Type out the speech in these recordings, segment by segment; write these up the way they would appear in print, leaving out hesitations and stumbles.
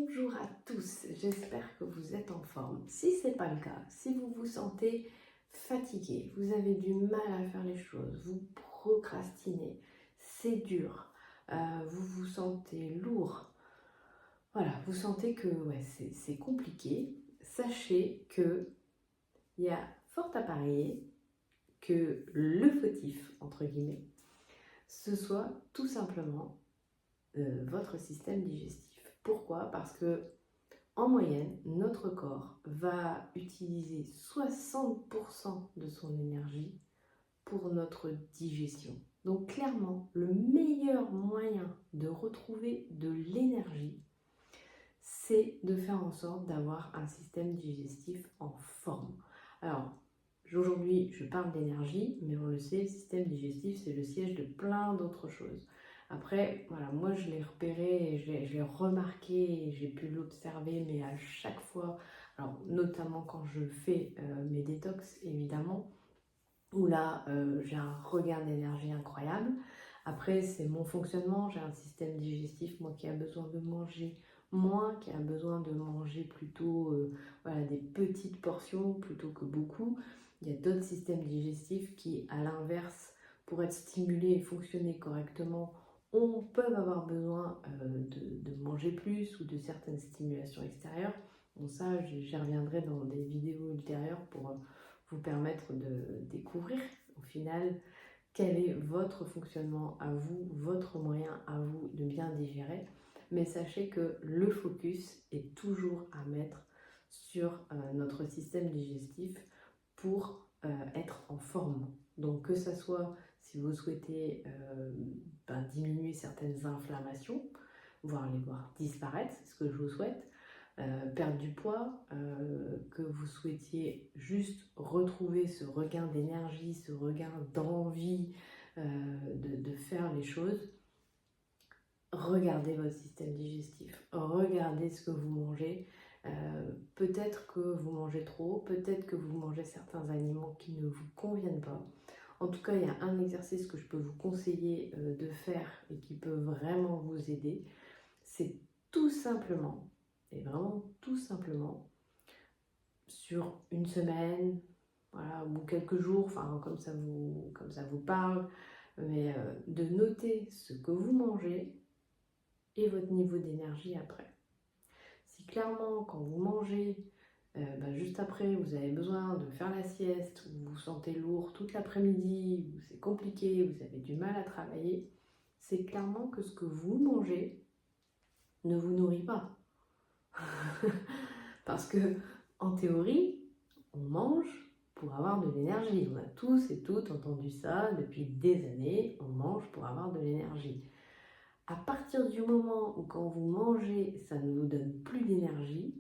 Bonjour à tous, j'espère que vous êtes en forme. Si ce n'est pas le cas, si vous vous sentez fatigué, vous avez du mal à faire les choses, vous procrastinez, c'est dur, vous vous sentez lourd, voilà, vous sentez que ouais, c'est compliqué, sachez que il y a fort à parier que le fautif, entre guillemets, ce soit tout simplement votre système digestif. Pourquoi? Parce que en moyenne, notre corps va utiliser 60% de son énergie pour notre digestion. Donc clairement, le meilleur moyen de retrouver de l'énergie, c'est de faire en sorte d'avoir un système digestif en forme. Alors, aujourd'hui, je parle d'énergie, mais on le sait, le système digestif, c'est le siège de plein d'autres choses. Après, voilà, moi je l'ai repéré, je l'ai remarqué, j'ai pu l'observer, mais à chaque fois, alors notamment quand je fais mes détox, évidemment, où là j'ai un regain d'énergie incroyable. Après, c'est mon fonctionnement, j'ai un système digestif, moi qui a besoin de manger moins, qui a besoin de manger plutôt voilà, des petites portions plutôt que beaucoup. Il y a d'autres systèmes digestifs qui, à l'inverse, pour être stimulés et fonctionner correctement, peuvent avoir besoin de manger plus ou de certaines stimulations extérieures. Bon, ça, j'y reviendrai dans des vidéos ultérieures pour vous permettre de découvrir au final quel est votre fonctionnement à vous, votre moyen à vous de bien digérer. Mais sachez que le focus est toujours à mettre sur notre système digestif pour être en forme. Donc que ce soit si vous souhaitez diminuer certaines inflammations, voire les voir disparaître, c'est ce que je vous souhaite, perdre du poids, que vous souhaitiez juste retrouver ce regain d'énergie, ce regain d'envie de faire les choses, regardez votre système digestif, regardez ce que vous mangez. Peut-être que vous mangez trop, peut-être que vous mangez certains aliments qui ne vous conviennent pas. En tout cas, il y a un exercice que je peux vous conseiller de faire et qui peut vraiment vous aider. C'est tout simplement, et vraiment tout simplement, sur une semaine, voilà, ou quelques jours, enfin comme ça vous parle, mais de noter ce que vous mangez et votre niveau d'énergie après. Si clairement quand vous mangez, juste après vous avez besoin de faire la sieste, ou vous vous sentez lourd toute l'après-midi, ou c'est compliqué, vous avez du mal à travailler, c'est clairement que ce que vous mangez ne vous nourrit pas. Parce que en théorie, on mange pour avoir de l'énergie. On a tous et toutes entendu ça depuis des années, on mange pour avoir de l'énergie. À partir du moment où quand vous mangez, ça ne vous donne plus d'énergie,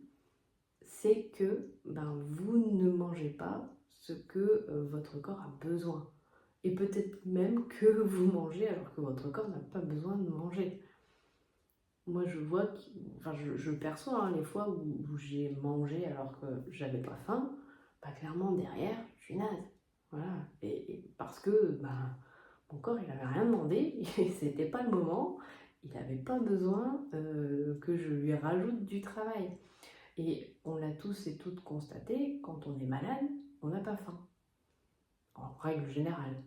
c'est que vous ne mangez pas ce que votre corps a besoin. Et peut-être même que vous mangez alors que votre corps n'a pas besoin de manger. Moi, je vois, je perçois les fois où j'ai mangé alors que j'avais pas faim, clairement derrière, je suis naze. Voilà. Et parce que mon corps, il avait rien demandé, et c'était pas le moment, il n'avait pas besoin que je lui rajoute du travail. Et on l'a tous et toutes constaté, quand on est malade, on n'a pas faim, en règle générale.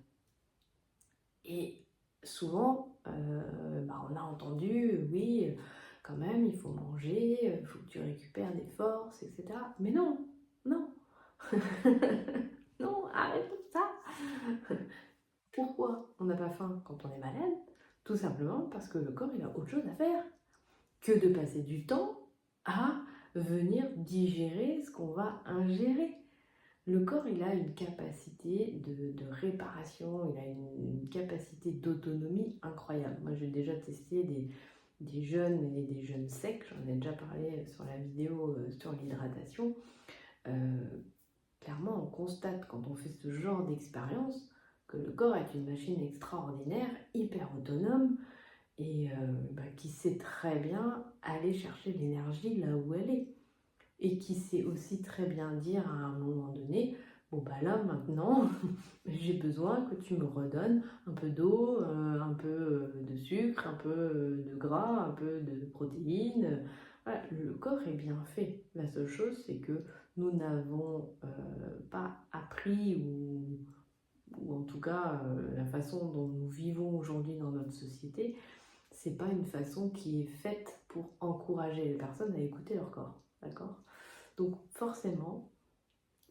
Et souvent, on a entendu, oui, quand même, il faut manger, il faut que tu récupères des forces, etc. Mais non, non, non, arrête tout ça. Pourquoi on n'a pas faim quand on est malade? Tout simplement parce que le corps, il a autre chose à faire que de passer du temps à venir digérer ce qu'on va ingérer. Le corps, il a une capacité de réparation, il a une capacité d'autonomie incroyable. Moi, j'ai déjà testé des jeûnes et des jeûnes secs, j'en ai déjà parlé sur la vidéo sur l'hydratation. Clairement, on constate quand on fait ce genre d'expérience que le corps est une machine extraordinaire, hyper autonome, et qui sait très bien aller chercher l'énergie là où elle est. Et qui sait aussi très bien dire à un moment donné, bon là maintenant, j'ai besoin que tu me redonnes un peu d'eau, un peu de sucre, un peu de gras, un peu de protéines, Voilà, le corps est bien fait. La seule chose, c'est que nous n'avons pas appris ou en tout cas la façon dont nous vivons aujourd'hui dans notre société, c'est pas une façon qui est faite pour encourager les personnes à écouter leur corps, d'accord? Donc forcément,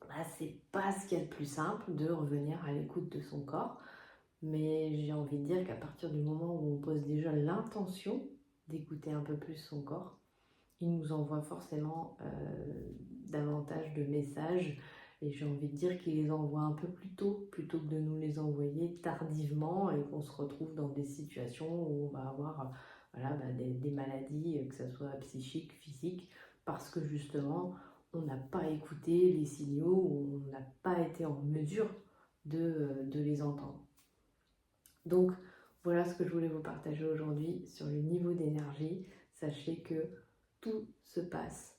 bah, c'est pas ce qu'il y a de plus simple de revenir à l'écoute de son corps, mais j'ai envie de dire qu'à partir du moment où on pose déjà l'intention d'écouter un peu plus son corps, il nous envoie forcément davantage de messages et j'ai envie de dire qu'il les envoie un peu plus tôt plutôt que de nous les envoyer tardivement et qu'on se retrouve dans des situations où on va avoir voilà, des maladies, que ce soit psychiques, physiques, parce que justement on n'a pas écouté les signaux, ou on n'a pas été en mesure de les entendre. Donc voilà ce que je voulais vous partager aujourd'hui sur le niveau d'énergie. Sachez que tout se passe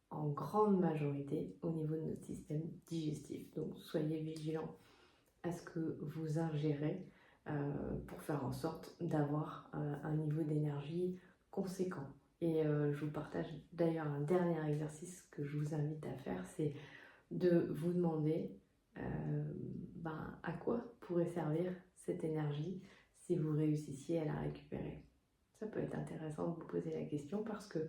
en grande majorité au niveau de notre système digestif. Donc soyez vigilants à ce que vous ingérez pour faire en sorte d'avoir un niveau d'énergie conséquent. Et je vous partage d'ailleurs un dernier exercice que je vous invite à faire, c'est de vous demander à quoi pourrait servir cette énergie si vous réussissiez à la récupérer. Ça peut être intéressant de vous poser la question parce que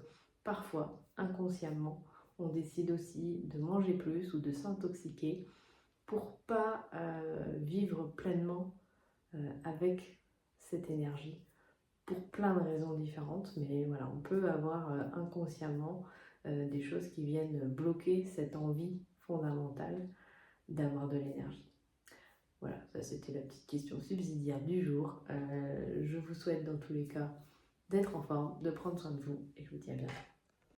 parfois, inconsciemment, on décide aussi de manger plus ou de s'intoxiquer pour pas vivre pleinement avec cette énergie pour plein de raisons différentes. Mais voilà, on peut avoir inconsciemment des choses qui viennent bloquer cette envie fondamentale d'avoir de l'énergie. Voilà, ça c'était la petite question subsidiaire du jour. Je vous souhaite dans tous les cas d'être en forme, de prendre soin de vous et je vous dis à bientôt.